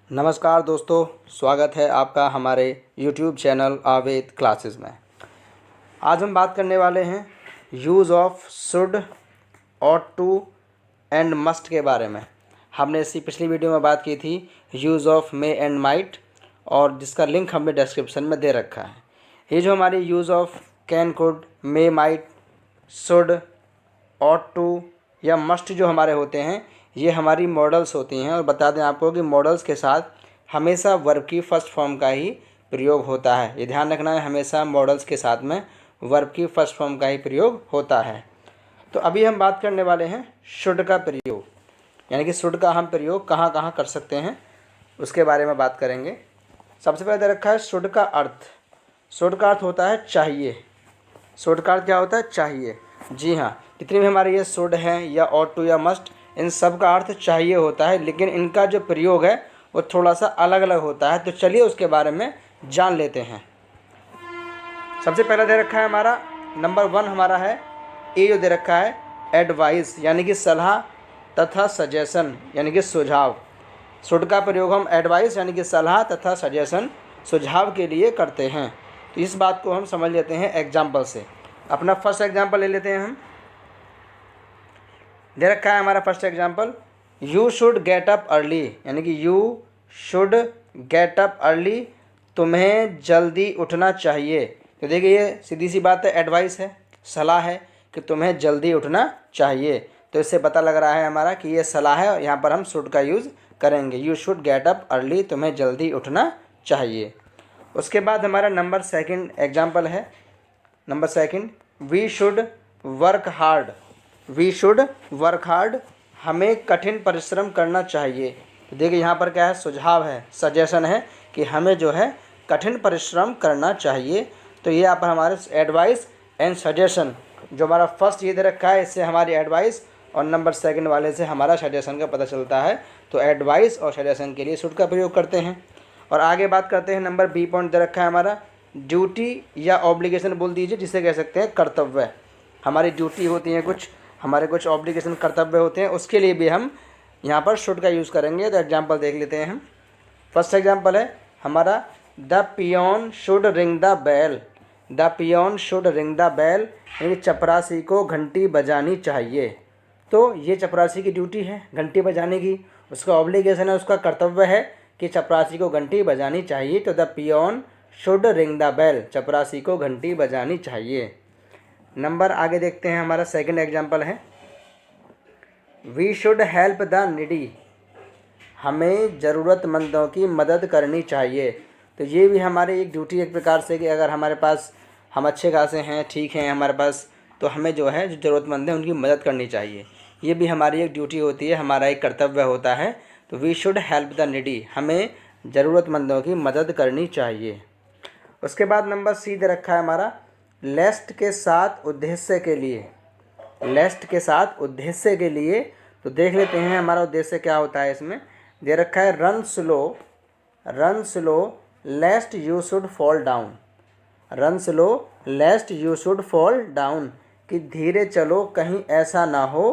नमस्कार दोस्तों, स्वागत है आपका हमारे YouTube चैनल आवेद क्लासेस में। आज हम बात करने वाले हैं use of should, ought to and must के बारे में। हमने इसी पिछली वीडियो में बात की थी use of May and might, और जिसका लिंक हमने डिस्क्रिप्शन में दे रखा है। ये जो हमारी use of can, could, may, might, should, ought to या मस्ट जो हमारे होते हैं, ये हमारी मॉडल्स होती हैं। और बता दें आपको कि मॉडल्स के साथ हमेशा वर्ब की फर्स्ट फॉर्म का ही प्रयोग होता है। ये ध्यान रखना है, हमेशा मॉडल्स के साथ में वर्ब की फर्स्ट फॉर्म का ही प्रयोग होता है। तो अभी हम बात करने वाले हैं शुड का प्रयोग, यानी कि शुड का हम प्रयोग कहाँ कहाँ कर सकते हैं उसके बारे में बात करेंगे। सबसे पहले दे रखा है शुड का अर्थ। शुड का अर्थ होता है चाहिए। शुड का अर्थ क्या होता है? चाहिए। जी हाँ, जितनी भी हमारे ये शुड हैं या ऑट टू या मस्ट, इन सब का अर्थ चाहिए होता है, लेकिन इनका जो प्रयोग है वो थोड़ा सा अलग अलग होता है। तो चलिए उसके बारे में जान लेते हैं। सबसे पहला दे रखा है हमारा नंबर 1 हमारा है ए, जो दे रखा है एडवाइस, यानी कि सलाह तथा सजेशन, यानी कि सुझाव। शुड का प्रयोग हम एडवाइस यानी कि सलाह तथा सजेशन, सुझाव के लिए करते हैं। तो इस बात को हम समझ लेते हैं एग्जाम्पल से। अपना फर्स्ट एग्जाम्पल ले लेते हैं हम। दे रखा है हमारा first example, you should get up early, यानी कि you should get up early, तुम्हें जल्दी उठना चाहिए। तो देखिए ये सीधी सी बात है, एडवाइस है, सलाह है कि तुम्हें जल्दी उठना चाहिए। तो इससे पता लग रहा है हमारा कि ये सलाह है और यहाँ पर हम शुड का यूज़ करेंगे। You should get up early, तुम्हें जल्दी उठना चाहिए। उसके बाद हमारा नंबर 2 एग्जाम्पल है। Number 2, we should work hard. We should work hard, हमें कठिन परिश्रम करना चाहिए। तो देखिए यहाँ पर क्या है, सुझाव है, सजेशन है कि हमें जो है कठिन परिश्रम करना चाहिए। तो ये यहाँ पर हमारे एडवाइस एंड सजेशन, जो हमारा फर्स्ट ये दे रखा है, इससे हमारी एडवाइस और नंबर 2 वाले से हमारा सजेशन का पता चलता है। तो एडवाइस और सजेशन के लिए शुड का प्रयोग करते हैं। और आगे बात करते हैं, नंबर बी पॉइंट दे रखा है हमारा ड्यूटी या ऑब्लिगेशन बोल दीजिए, जिसे कह सकते हैं कर्तव्य। हमारी ड्यूटी होती है कुछ, हमारे कुछ ऑब्लिगेशन कर्तव्य होते हैं, उसके लिए भी हम यहाँ पर शुड का यूज़ करेंगे। तो एग्जांपल देख लेते हैं हम। फर्स्ट एग्जांपल है हमारा, the peon should ring the bell. The peon should ring the bell, यानी चपरासी को घंटी बजानी चाहिए। तो ये चपरासी की ड्यूटी है घंटी बजाने की, उसका ऑब्लिगेशन है, उसका कर्तव्य है कि चपरासी को घंटी बजानी चाहिए। तो the peon should ring the bell, चपरासी को घंटी बजानी चाहिए। नंबर आगे देखते हैं, हमारा 2 एग्जाम्पल है, we should help the needy, हमें ज़रूरतमंदों की मदद करनी चाहिए। तो ये भी हमारी एक ड्यूटी एक प्रकार से, कि अगर हमारे पास हम अच्छे खासे हैं, ठीक हैं हमारे पास, तो हमें जो है जो ज़रूरतमंद है उनकी मदद करनी चाहिए। ये भी हमारी एक ड्यूटी होती है, हमारा एक कर्तव्य होता है। तो we should help the needy, हमें ज़रूरतमंदों की मदद करनी चाहिए। उसके बाद नंबर सी दे रखा है हमारा, लेस्ट के साथ उद्देश्य के लिए। लेस्ट के साथ उद्देश्य के लिए, तो देख लेते हैं हमारा उद्देश्य क्या होता है। इसमें दे रखा है, run slow लेस्ट you should fall down. Run slow लेस्ट you should fall down, कि धीरे चलो कहीं ऐसा ना हो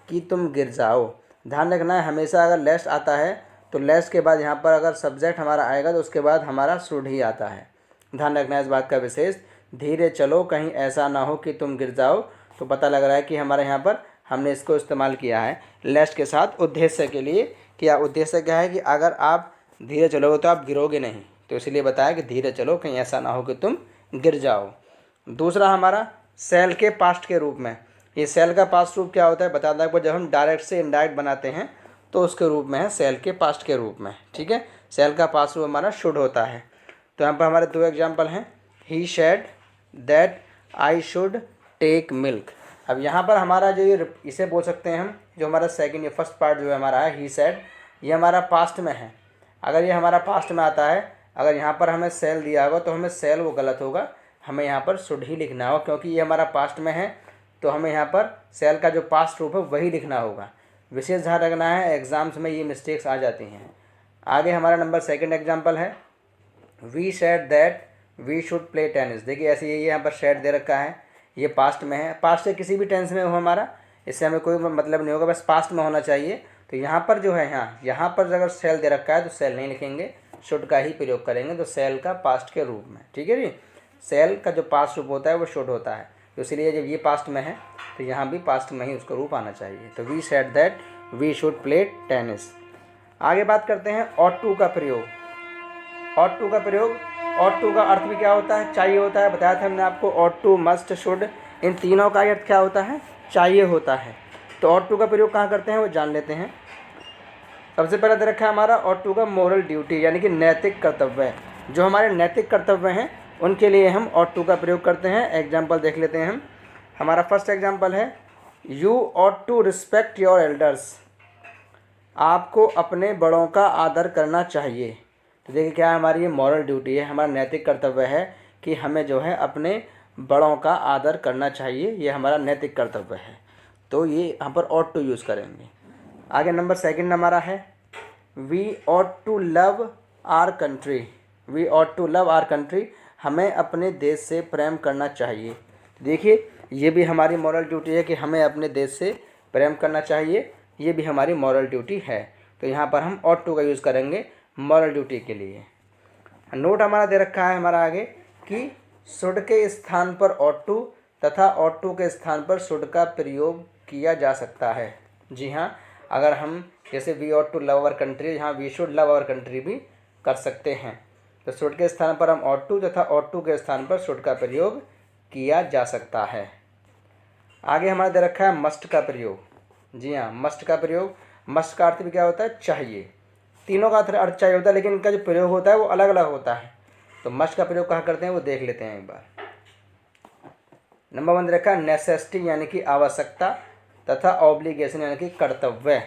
कि तुम गिर जाओ। ध्यान रखना है, हमेशा अगर लेस्ट आता है तो लेस्ट के बाद यहाँ पर अगर सब्जेक्ट हमारा आएगा तो उसके बाद हमारा शुड ही आता है। ध्यान रखना है इस बात का विशेष। धीरे चलो कहीं ऐसा ना हो कि तुम गिर जाओ, तो पता लग रहा है कि हमारे यहाँ पर हमने इसको इस्तेमाल किया है लेस्ट के साथ उद्देश्य के लिए। क्या उद्देश्य क्या है कि अगर आप धीरे चलोगे तो आप गिरोगे नहीं, तो इसलिए बताया कि धीरे चलो कहीं ऐसा ना हो कि तुम गिर जाओ। दूसरा हमारा सेल के पास्ट के रूप में। ये सेल का पास्ट रूप क्या होता है बता दें आपको, जब हम डायरेक्ट से इनडायरेक्ट बनाते हैं तो उसके रूप में है सेल के पास्ट के रूप में। ठीक है, सेल का पास्ट रूप हमारा शुड होता है। तो यहाँ पर हमारे 2 एग्जाम्पल हैं, he said that I should take milk. अब यहाँ पर हमारा जो ये इसे बोल सकते हैं हम, जो हमारा सेकंड, ये फर्स्ट पार्ट जो है हमारा है ही सेड, ये हमारा पास्ट में है। अगर ये हमारा पास्ट में आता है, अगर यहाँ पर हमें सेल दिया होगा तो हमें सेल वो गलत होगा, हमें यहाँ पर शुड ही लिखना होगा, क्योंकि ये हमारा पास्ट में है। तो हमें यहाँ पर सेल का जो पास्ट रूप है वही लिखना होगा। विशेष ध्यान रखना है, एग्जाम्स में ये मिस्टेक्स आ जाती हैं। आगे हमारा नंबर 2 एग्जाम्पल है, we said that we should play tennis. देखिए ऐसे ये यहाँ पर शेड दे रखा है, ये पास्ट में है। पास्ट से किसी भी टेंस में हो हमारा, इससे हमें कोई मतलब नहीं होगा, बस पास्ट में होना चाहिए। तो यहाँ पर जो है यहाँ पर अगर सेल दे रखा है तो सेल नहीं लिखेंगे, शुड का ही प्रयोग करेंगे, तो सेल का पास्ट के रूप में। ठीक है जी, सेल का जो पास्ट रूप होता है वो शुड होता है, तो इसलिए जब ये पास्ट में है तो यहाँ भी पास्ट में ही उसका रूप आना चाहिए। तो we said that we should play tennis. आगे बात करते हैं ऑट टू का प्रयोग। ऑट टू का प्रयोग, ऑट टू का अर्थ भी क्या होता है? चाहिए होता है। बताया था हमने आपको, ऑट टू, मस्ट, शुड, इन तीनों का अर्थ क्या होता है? चाहिए होता है। तो ऑट टू का प्रयोग कहाँ करते हैं वो जान लेते हैं। सबसे पहले दे रखा है हमारा ऑट टू का मोरल ड्यूटी, यानी कि नैतिक कर्तव्य। जो हमारे नैतिक कर्तव्य हैं उनके लिए हम ऑट टू का प्रयोग करते हैं। एग्जाम्पल देख लेते हैं हम। हमारा फर्स्ट एग्जाम्पल है, you ought to respect your elders. आपको अपने बड़ों का आदर करना चाहिए। तो देखिए क्या है, हमारी ये मॉरल ड्यूटी है, हमारा नैतिक कर्तव्य है कि हमें जो है अपने बड़ों का आदर करना चाहिए, ये हमारा नैतिक कर्तव्य है। तो ये यहाँ पर ऑट टू यूज़ करेंगे। आगे नंबर सेकंड हमारा है, we ought to love our country. We ought to love our country, हमें अपने देश से प्रेम करना चाहिए। देखिए ये भी हमारी मॉरल ड्यूटी है कि हमें अपने देश से प्रेम करना चाहिए, ये भी हमारी मॉरल ड्यूटी है। तो यहाँ पर हम ऑट टू का यूज़ करेंगे मॉरल ड्यूटी के लिए। नोट हमारा दे रखा है हमारा आगे कि शुड के स्थान पर ऑट टू तथा ऑट टू के स्थान पर शुड का प्रयोग किया जा सकता है। जी हाँ, अगर हम जैसे we ought to love our country, यहाँ we should love our country भी कर सकते हैं। तो शुड के स्थान पर हम ऑट टू तथा ऑट टू के स्थान पर शुड का प्रयोग किया जा सकता है। आगे हमारा दे रखा है मस्ट का प्रयोग। जी हाँ, मस्ट का प्रयोग, मस्ट का अर्थ भी क्या होता है? चाहिए। तीनों का अर्थ चाहिए होता है, लेकिन इनका जो प्रयोग होता है वो अलग अलग होता है। तो मस्ट का प्रयोग कहाँ करते हैं वो देख लेते हैं एक बार। नंबर 1 दे रखा है नेसेसिटी, यानी कि आवश्यकता, तथा ऑब्लिगेशन यानी कि कर्तव्य।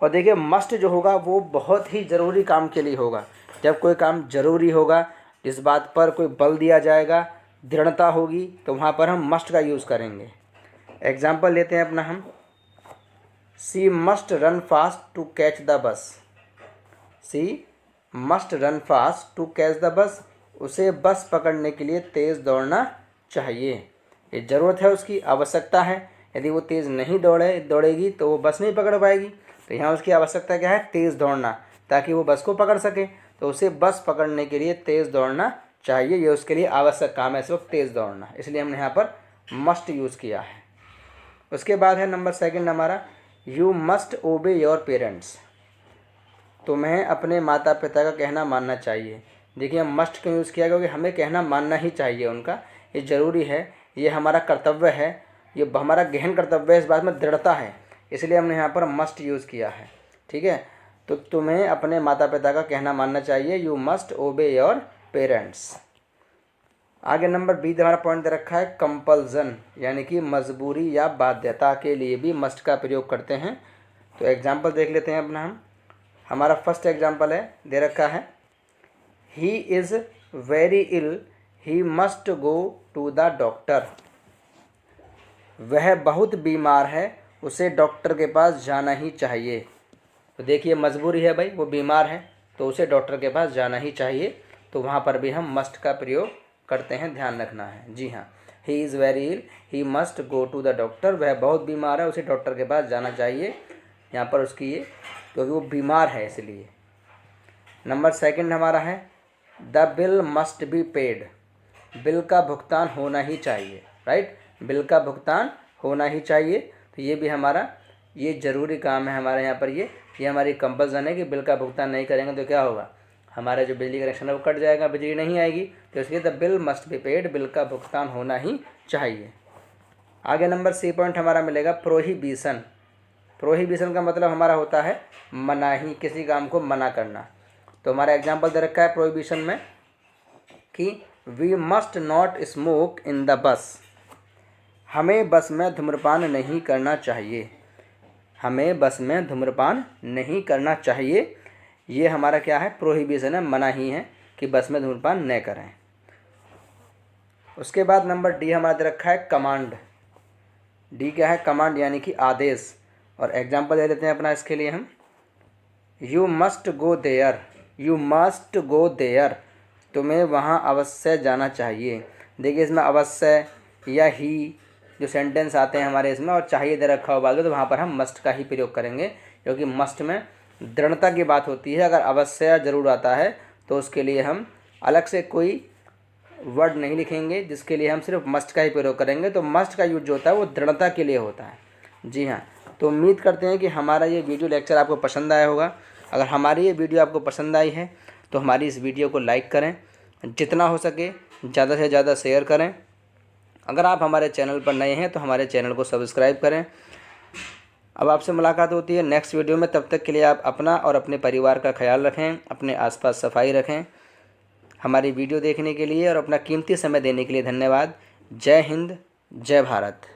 और देखिए मस्ट जो होगा वो बहुत ही ज़रूरी काम के लिए होगा। जब कोई काम ज़रूरी होगा, जिस बात पर कोई बल दिया जाएगा, दृढ़ता होगी, तो वहाँ पर हम मस्ट का यूज़ करेंगे। एग्जाम्पल लेते हैं अपना हम, she must run fast to catch the bus. She must run fast to catch the bus, उसे बस पकड़ने के लिए तेज़ दौड़ना चाहिए। ये ज़रूरत है, उसकी आवश्यकता है। यदि वो तेज़ नहीं दौड़ेगी तो वो बस नहीं पकड़ पाएगी। तो यहाँ उसकी आवश्यकता क्या है? तेज़ दौड़ना, ताकि वो बस को पकड़ सके। तो उसे बस पकड़ने के लिए तेज़ दौड़ना चाहिए, ये उसके लिए आवश्यक काम है इस वक्त, तेज़ दौड़ना। इसलिए हमने यहाँ पर मस्ट यूज़ किया है। उसके बाद है नंबर 2 हमारा, यू मस्ट ओबे योर पेरेंट्स। तुम्हें अपने माता पिता का कहना मानना चाहिए। देखिए हम मस्ट क्यों यूज़ किया, क्योंकि हमें कहना मानना ही चाहिए उनका, ये ज़रूरी है, ये हमारा कर्तव्य है, ये हमारा गहन कर्तव्य है, इस बात में दृढ़ता है, इसलिए हमने यहाँ पर मस्ट यूज़ किया है। ठीक है, तो तुम्हें अपने माता पिता का कहना मानना चाहिए, यू मस्ट ओबे योर पेरेंट्स। आगे नंबर 20 हमारा पॉइंट दे रखा है कंपल्सन, यानी कि मजबूरी या बाध्यता के लिए भी मस्ट का प्रयोग करते हैं। तो एग्जाम्पल देख लेते हैं अपना हम। हमारा फर्स्ट एग्जाम्पल है, दे रखा है, he is very ill, he must go to the doctor. वह बहुत बीमार है, उसे डॉक्टर के पास जाना ही चाहिए। तो देखिए मजबूरी है भाई, वो बीमार है तो उसे डॉक्टर के पास जाना ही चाहिए। तो वहाँ पर भी हम मस्ट का प्रयोग करते हैं, ध्यान रखना है। जी हाँ, he is very ill, he must go to the doctor. वह बहुत बीमार है, उसे डॉक्टर के पास जाना चाहिए। यहाँ पर उसकी ये, क्योंकि वो बीमार है इसलिए। नंबर 2 हमारा है, the bill must be paid. Bill का भुगतान होना ही चाहिए, राइट, बिल का भुगतान होना ही चाहिए। तो ये भी हमारा ये ज़रूरी काम है हमारे यहाँ पर, ये हमारी कंपल्सन है कि बिल का भुगतान नहीं करेंगे तो क्या होगा, हमारा जो बिजली कनेक्शन है वो कट जाएगा, बिजली नहीं आएगी। तो इसलिए the bill must be paid, bill का भुगतान होना ही चाहिए। आगे नंबर C पॉइंट हमारा मिलेगा प्रोहिबिशन। प्रोहिबिशन का मतलब हमारा होता है मनाही, किसी काम को मना करना। तो हमारा एग्जाम्पल दे रखा है प्रोहिबिशन में कि we must not smoke in the bus. हमें बस में धूम्रपान नहीं करना चाहिए। हमें बस में धूम्रपान नहीं करना चाहिए, ये हमारा क्या है, प्रोहिबिशन है, मनाही है कि बस में धूम्रपान न करें। उसके बाद नंबर D हमारा दे रखा है कमांड। D क्या है, कमांड यानी कि आदेश। और एग्जाम्पल दे लेते हैं अपना इसके लिए हम, you must go there. You must go there, तुम्हें वहाँ अवश्य जाना चाहिए। देखिए इसमें अवश्य या ही जो सेंटेंस आते हैं हमारे इसमें और चाहिए दे रखा हो बाद में, तो वहाँ पर हम मस्ट का ही प्रयोग करेंगे क्योंकि मस्ट में दृढ़ता की बात होती है। अगर अवश्य या जरूर आता है तो उसके लिए हम अलग से कोई वर्ड नहीं लिखेंगे, जिसके लिए हम सिर्फ मस्ट का ही प्रयोग करेंगे। तो मस्ट का यूज जो होता है वो दृढ़ता के लिए होता है। जी हाँ, तो उम्मीद करते हैं कि हमारा ये वीडियो लेक्चर आपको पसंद आया होगा। अगर हमारी ये वीडियो आपको पसंद आई है तो हमारी इस वीडियो को लाइक करें, जितना हो सके ज़्यादा से ज़्यादा शेयर करें। अगर आप हमारे चैनल पर नए हैं तो हमारे चैनल को सब्सक्राइब करें। अब आपसे मुलाकात होती है नेक्स्ट वीडियो में। तब तक के लिए आप अपना और अपने परिवार का ख्याल रखें, अपने आसपास सफाई रखें। हमारी वीडियो देखने के लिए और अपना कीमती समय देने के लिए धन्यवाद। जय हिंद, जय भारत।